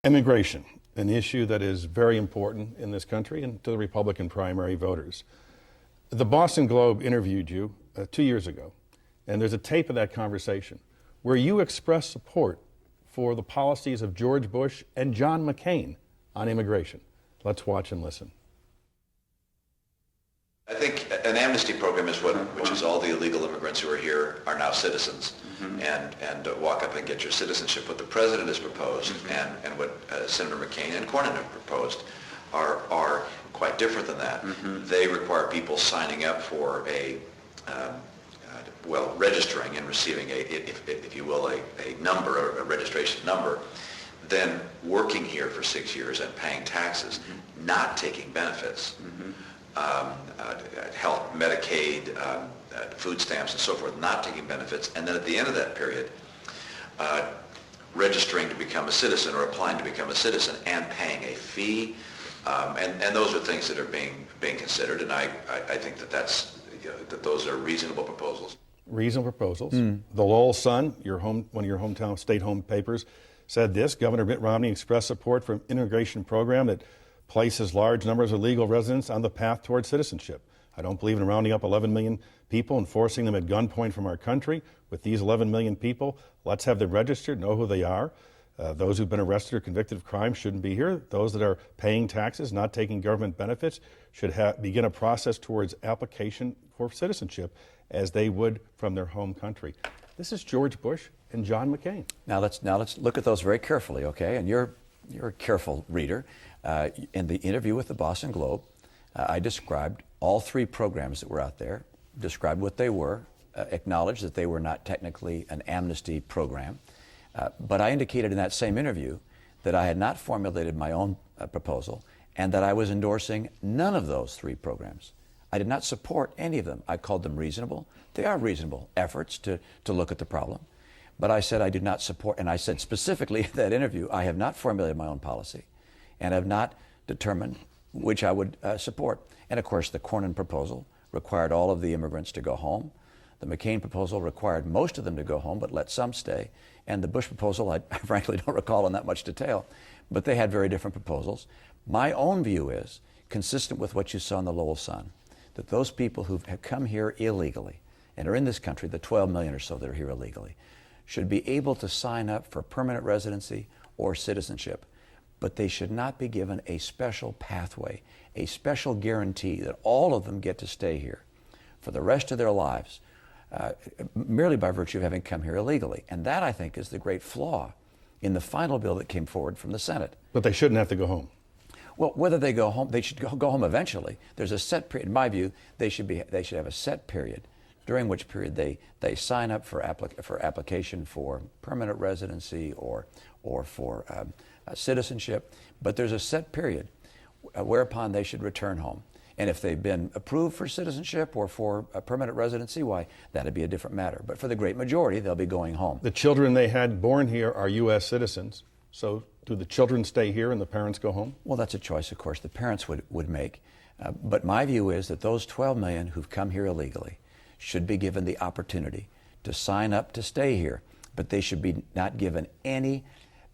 Immigration, an issue that is very important in this country and to the Republican primary voters. The Boston Globe interviewed you 2 years ago, and there's a tape of that conversation where you expressed support for the policies of George Bush and John McCain on immigration. Let's watch and listen. I think an amnesty program is which is all the illegal immigrants who are here are now citizens, and walk up and get your citizenship. What the president has proposed and what Senator McCain and Cornyn have proposed are quite different than that. They require people signing up for registering and receiving if you will, a number, a registration number, then working here for 6 years and paying taxes, not taking benefits. Health, Medicaid, food stamps, and so forth, not taking benefits, and then at the end of that period, registering to become a citizen or applying to become a citizen and paying a fee, and those are things that are being considered, and I think that those are reasonable proposals. Reasonable proposals. The Lowell Sun, one of your hometown state-home papers, said this: Governor Mitt Romney expressed support for an immigration program that places large numbers of legal residents on the path towards citizenship. I don't believe in rounding up 11 million people and forcing them at gunpoint from our country. With these 11 million people, let's have them registered, know who they are. Those who've been arrested or convicted of crime shouldn't be here. Those that are paying taxes, not taking government benefits, should begin a process towards application for citizenship as they would from their home country. This is George Bush and John McCain. Now let's look at those very carefully, okay? And you're a careful reader. In the interview with the Boston Globe, I described all three programs that were out there, described what they were, acknowledged that they were not technically an amnesty program, but I indicated in that same interview that I had not formulated my own proposal and that I was endorsing none of those three programs. I did not support any of them. I called them reasonable. They are reasonable efforts to look at the problem. But I said I did not support, and I said specifically in that interview, I have not formulated my own policy and have not determined which I would support. And of course, the Cornyn proposal required all of the immigrants to go home. The McCain proposal required most of them to go home, but let some stay. And the Bush proposal, I frankly don't recall in that much detail, but they had very different proposals. My own view is, consistent with what you saw in the Lowell Sun, that those people who have come here illegally and are in this country, the 12 million or so that are here illegally, should be able to sign up for permanent residency or citizenship. But they should not be given a special pathway, a special guarantee that all of them get to stay here for the rest of their lives, merely by virtue of having come here illegally. And that, I think, is the great flaw in the final bill that came forward from the Senate. But they shouldn't have to go home. Well, whether they go home, they should go home eventually. There's a set period. In my view, they should have a set period, during which period they sign up for application for permanent residency or for citizenship. But there's a set period whereupon they should return home. And if they've been approved for citizenship or for a permanent residency, why, that'd be a different matter. But for the great majority, they'll be going home. The children they had born here are U.S. citizens. So do the children stay here and the parents go home? Well, that's a choice, of course, the parents would make. But my view is that those 12 million who've come here illegally should be given the opportunity to sign up to stay here. But they should be not given any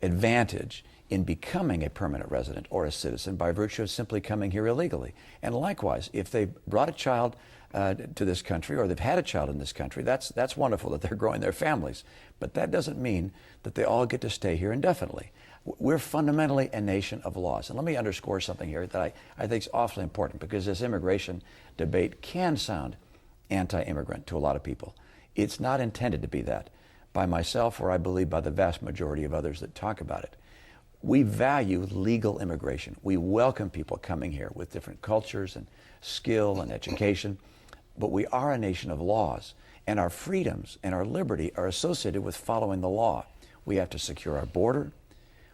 advantage in becoming a permanent resident or a citizen by virtue of simply coming here illegally. And likewise, if they brought a child to this country or they've had a child in this country, that's wonderful that they're growing their families. But that doesn't mean that they all get to stay here indefinitely. We're fundamentally a nation of laws. And let me underscore something here that I think is awfully important, because this immigration debate can sound anti-immigrant to a lot of people. It's not intended to be that by myself, or I believe by the vast majority of others that talk about it. We value legal immigration. We welcome people coming here with different cultures and skill and education, but we are a nation of laws, and our freedoms and our liberty are associated with following the law. We have to secure our border.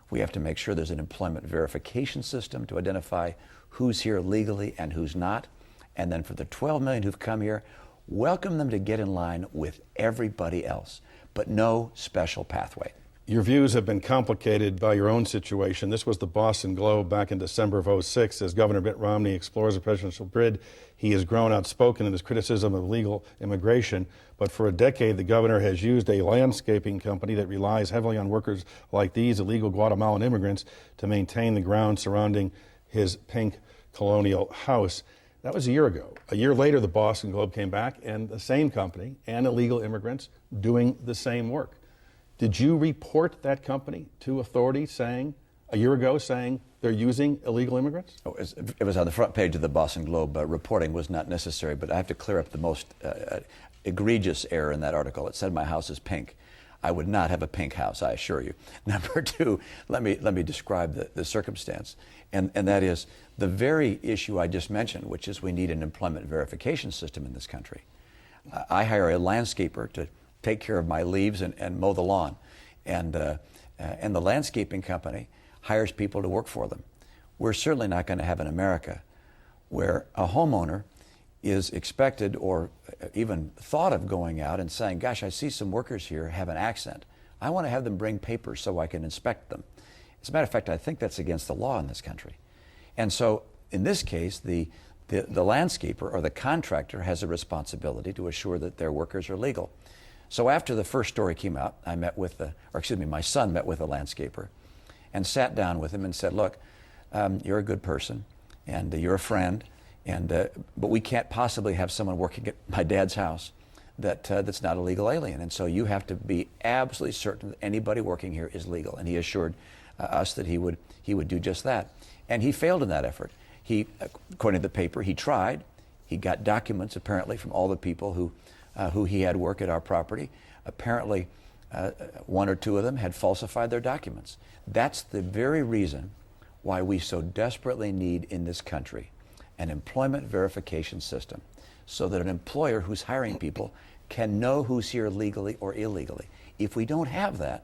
We have to make sure there's an employment verification system to identify who's here legally and who's not. And then for the 12 million who've come here, welcome them to get in line with everybody else, but no special pathway. Your views have been complicated by your own situation. This was the Boston Globe back in December of '06. As Governor Mitt Romney explores the presidential bid, he has grown outspoken in his criticism of illegal immigration. But for a decade, the governor has used a landscaping company that relies heavily on workers like these illegal Guatemalan immigrants to maintain the grounds surrounding his pink colonial house. That was a year ago. A year later, the Boston Globe came back, and the same company and illegal immigrants doing the same work. Did you report that company to authorities a year ago, saying they're using illegal immigrants? Oh, it was on the front page of the Boston Globe. Reporting was not necessary, but I have to clear up the most egregious error in that article. It said my house is pink. I would not have a pink house, I assure you. Number two, let me describe the circumstance, and that is the very issue I just mentioned, which is we need an employment verification system in this country. I hire a landscaper to take care of my leaves and mow the lawn, and the landscaping company hires people to work for them. We're certainly not going to have in America where a homeowner is expected or even thought of going out and saying, gosh, I see some workers here have an accent. I want to have them bring papers so I can inspect them. As a matter of fact, I think that's against the law in this country. And so in this case, the landscaper or the contractor has a responsibility to assure that their workers are legal. So after the first story came out, my son met with a landscaper and sat down with him and said, look, you're a good person and you're a friend, but we can't possibly have someone working at my dad's house that's not a legal alien. And so you have to be absolutely certain that anybody working here is legal. And he assured us that he would do just that. And he failed in that effort. He, according to the paper, he tried. He got documents apparently from all the people who he had work at our property. Apparently, one or two of them had falsified their documents. That's the very reason why we so desperately need in this country an employment verification system, so that an employer who's hiring people can know who's here legally or illegally. If we don't have that,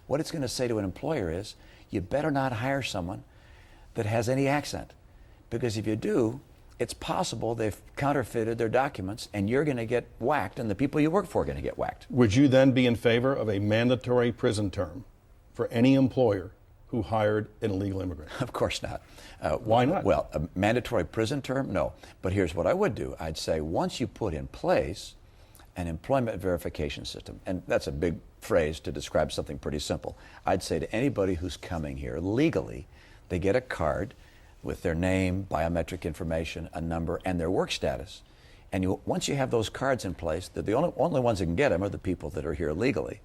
what it's going to say to an employer is, you better not hire someone that has any accent, because if you do, it's possible they've counterfeited their documents and you're going to get whacked and the people you work for are going to get whacked. Would you then be in favor of a mandatory prison term for any employer who hired an illegal immigrant? Of course not. Why not? Well, a mandatory prison term? No. But here's what I would do. I'd say once you put in place an employment verification system, and that's a big phrase to describe something pretty simple. I'd say to anybody who's coming here legally, they get a card with their name, biometric information, a number, and their work status. And once you have those cards in place, the only ones that can get them are the people that are here legally.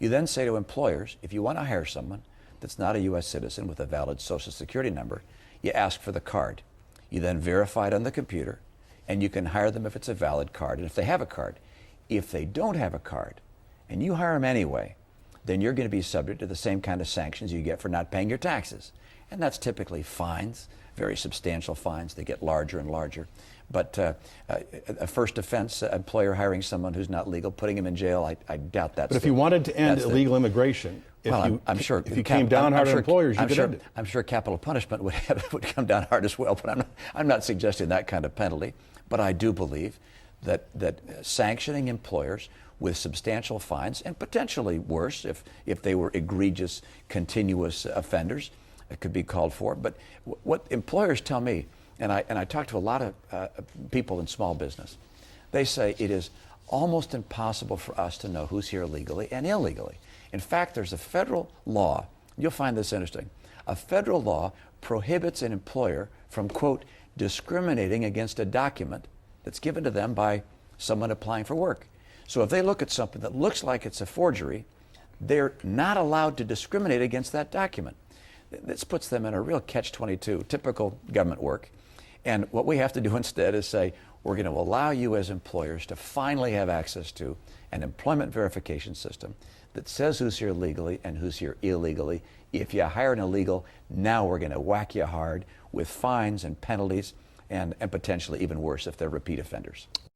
You then say to employers, if you want to hire someone that's not a U.S. citizen with a valid Social Security number, you ask for the card. You then verify it on the computer, and you can hire them if it's a valid card, and if they have a card. If they don't have a card, and you hire them anyway, then you're going to be subject to the same kind of sanctions you get for not paying your taxes. And that's typically fines, very substantial fines. They get larger and larger. But a first offense, employer hiring someone who's not legal, putting him in jail, I doubt that's. But if you wanted to end illegal immigration, I'm sure if you came down hard on employers, you could end it. I'm sure capital punishment would come down hard as well. But I'm not suggesting that kind of penalty. But I do believe that sanctioning employers with substantial fines, and potentially worse if they were egregious, continuous offenders, it could be called for. But what employers tell me, and I talk to a lot of people in small business, they say it is almost impossible for us to know who's here legally and illegally. In fact, there's a federal law, you'll find this interesting, a federal law prohibits an employer from, quote, discriminating against a document that's given to them by someone applying for work. So if they look at something that looks like it's a forgery, they're not allowed to discriminate against that document. This puts them in a real catch-22, typical government work. And what we have to do instead is say, we're going to allow you as employers to finally have access to an employment verification system that says who's here legally and who's here illegally. If you hire an illegal, now we're going to whack you hard with fines and penalties and potentially even worse if they're repeat offenders.